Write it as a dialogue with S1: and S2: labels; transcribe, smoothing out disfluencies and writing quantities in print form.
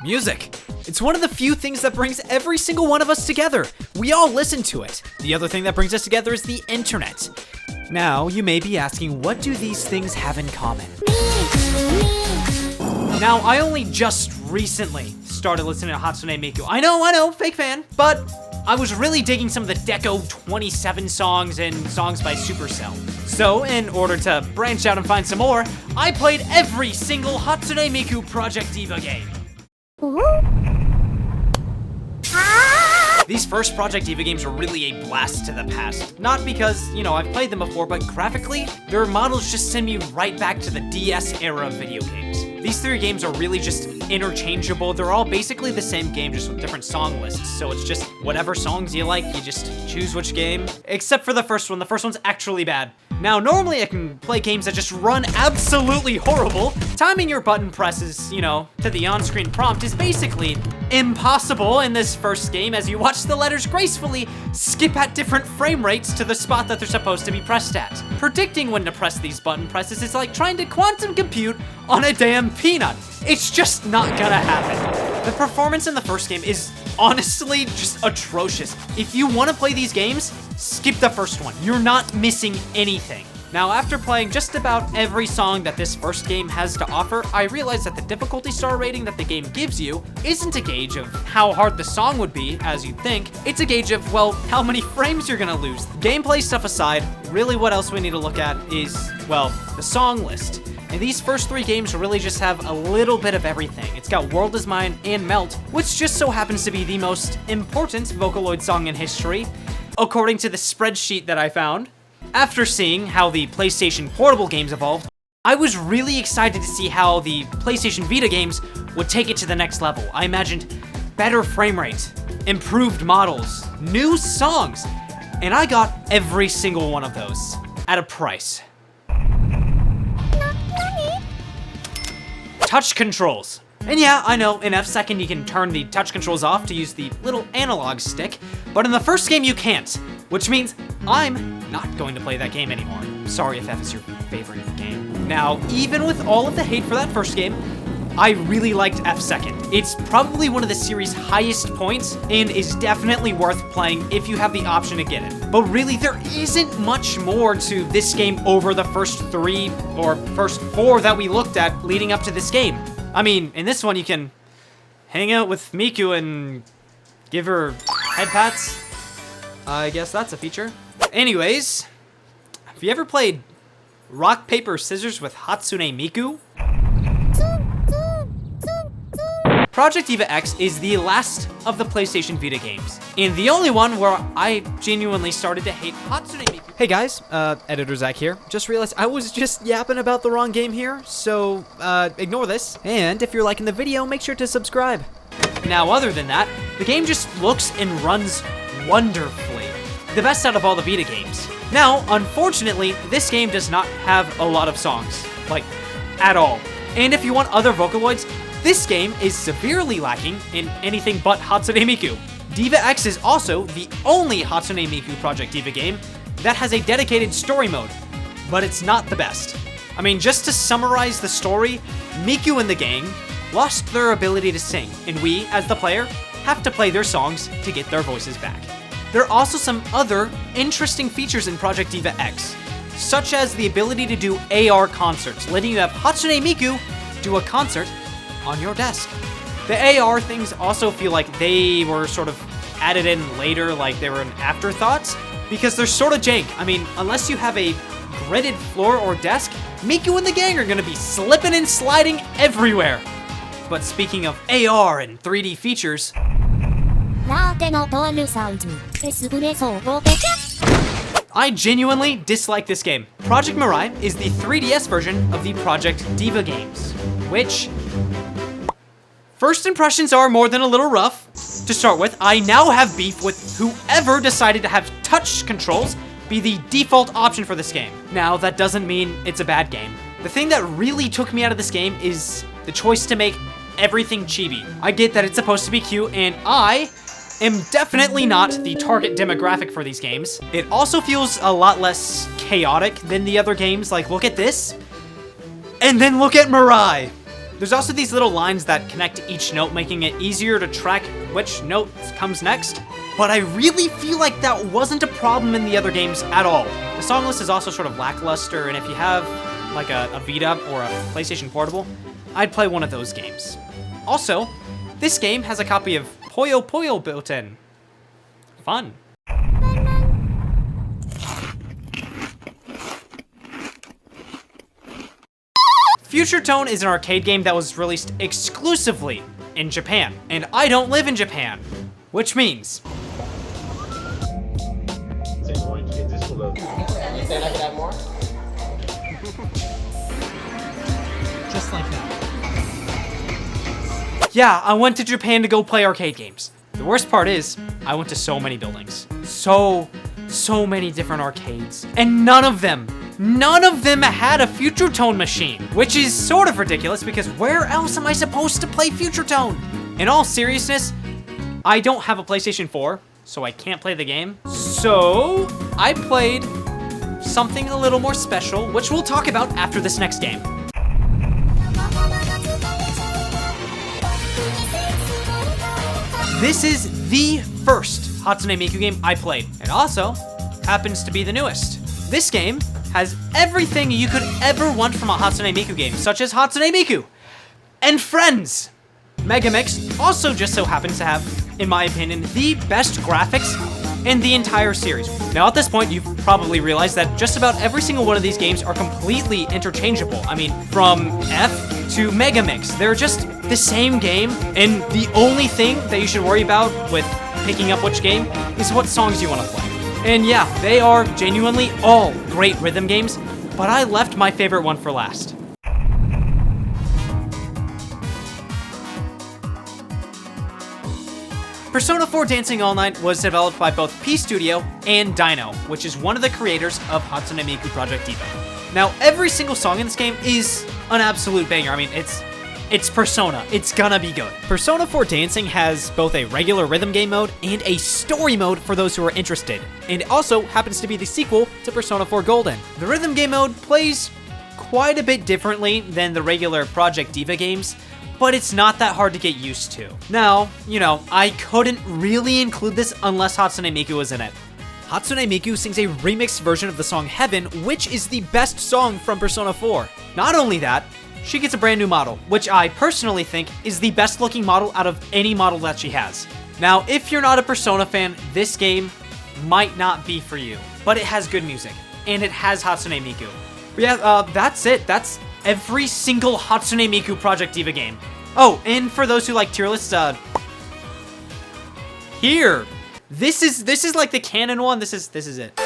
S1: Music. It's one of the few things that brings every single one of us together. We all listen to it. The other thing that brings us together is the internet. Now, you may be asking, what do these things have in common? Now, I only just recently started listening to Hatsune Miku. I know, fake fan, but I was really digging some of the Deco 27 songs and songs by Supercell. So, in order to branch out and find some more, I played every single Hatsune Miku Project DIVA game. These first Project DIVA games were really a blast to the past. Not because, I've played them before, but graphically, their models just send me right back to the DS era of video games. These three games are really just interchangeable. They're all basically the same game, just with different song lists. So it's just whatever songs you like, you just choose which game. Except for the first one. The first one's actually bad. Now, normally I can play games that just run absolutely horrible. Timing your button presses, to the on-screen prompt is basically impossible in this first game, as you watch the letters gracefully skip at different frame rates to the spot that they're supposed to be pressed at. Predicting when to press these button presses is like trying to quantum compute on a damn peanut. It's just not gonna happen. The performance in the first game is honestly just atrocious. If you want to play these games, skip the first one. You're not missing anything. Now, after playing just about every song that this first game has to offer, I realized that the difficulty star rating that the game gives you isn't a gauge of how hard the song would be, as you'd think. It's a gauge of, well, how many frames you're gonna lose. Gameplay stuff aside, really what else we need to look at is, well, the song list. And these first three games really just have a little bit of everything. It's got World Is Mine and Melt, which just so happens to be the most important Vocaloid song in history, according to the spreadsheet that I found. After seeing how the PlayStation Portable games evolved, I was really excited to see how the PlayStation Vita games would take it to the next level. I imagined better frame rate, improved models, new songs, and I got every single one of those at a price. Touch controls. And yeah, I know, in F2 you can turn the touch controls off to use the little analog stick, but in the first game you can't, which means I'm not going to play that game anymore. Sorry if F is your favorite game. Now, even with all of the hate for that first game, I really liked F2. It's probably one of the series' highest points and is definitely worth playing if you have the option to get it. But really, there isn't much more to this game over the first three or first four that we looked at leading up to this game. I mean, in this one, you can hang out with Miku and give her head pats. I guess that's a feature. Anyways, have you ever played Rock, Paper, Scissors with Hatsune Miku? Project DIVA X is the last of the PlayStation Vita games, and the only one where I genuinely started to hate Hatsune Miku. Hey guys, Editor Zach here. Just realized I was just yapping about the wrong game here, so ignore this. And if you're liking the video, make sure to subscribe. Now, other than that, the game just looks and runs wonderfully. The best out of all the Vita games. Now, unfortunately, this game does not have a lot of songs, like, at all. And if you want other Vocaloids, this game is severely lacking in anything but Hatsune Miku. DIVA X is also the only Hatsune Miku Project DIVA game that has a dedicated story mode, but it's not the best. I mean, just to summarize the story, Miku and the gang lost their ability to sing, and we, as the player, have to play their songs to get their voices back. There are also some other interesting features in Project DIVA X, such as the ability to do AR concerts, letting you have Hatsune Miku do a concert on your desk. The AR things also feel like they were sort of added in later, like they were an afterthought, because they're sort of jank. I mean, unless you have a gridded floor or desk, Miku and the gang are gonna be slipping and sliding everywhere. But speaking of AR and 3D features, I genuinely dislike this game. Project Mirai is the 3DS version of the Project DIVA games, which first impressions are more than a little rough. To start with, I now have beef with whoever decided to have touch controls be the default option for this game. Now, that doesn't mean it's a bad game. The thing that really took me out of this game is the choice to make everything chibi. I get that it's supposed to be cute, and I am definitely not the target demographic for these games. It also feels a lot less chaotic than the other games. Like, look at this, and then look at Mirai. There's also these little lines that connect each note, making it easier to track which note comes next. But I really feel like that wasn't a problem in the other games at all. The song list is also sort of lackluster, and if you have like a Vita or a PlayStation Portable, I'd play one of those games. Also, this game has a copy of Puyo Puyo built in. Fun. Future Tone is an arcade game that was released exclusively in Japan, and I don't live in Japan, which means...
S2: Just like that.
S1: Yeah, I went to Japan to go play arcade games. The worst part is, I went to so many buildings. So many different arcades. And none of them had a Future Tone machine. Which is sort of ridiculous because where else am I supposed to play Future Tone? In all seriousness, I don't have a PlayStation 4, so I can't play the game. So, I played something a little more special, which we'll talk about after this next game. This is the first Hatsune Miku game I played, and also happens to be the newest. This game has everything you could ever want from a Hatsune Miku game, such as Hatsune Miku and friends. Mega Mix also just so happens to have, in my opinion, the best graphics in the entire series. Now at this point, you've probably realized that just about every single one of these games are completely interchangeable. I mean, from F to Mega Mix, they're just the same game, and the only thing that you should worry about with picking up which game is what songs you want to play. And yeah, they are genuinely all great rhythm games, but I left my favorite one for last. Persona 4 Dancing All Night was developed by both P Studio and Dino, which is one of the creators of Hatsune Miku Project DIVA. Now, every single song in this game is an absolute banger. I mean, it's Persona. It's gonna be good. Persona 4 Dancing has both a regular rhythm game mode and a story mode for those who are interested, and it also happens to be the sequel to Persona 4 Golden. The rhythm game mode plays quite a bit differently than the regular Project DIVA games, but it's not that hard to get used to. Now, you know, I couldn't really include this unless Hatsune Miku was in it. Hatsune Miku sings a remixed version of the song Heaven, which is the best song from Persona 4. Not only that, she gets a brand new model, which I personally think is the best looking model out of any model that she has. Now, if you're not a Persona fan, this game might not be for you, but it has good music, and it has Hatsune Miku. But yeah, that's it. That's every single Hatsune Miku Project DIVA game. Oh, and for those who like tier lists, here. This is like the canon one. This is it.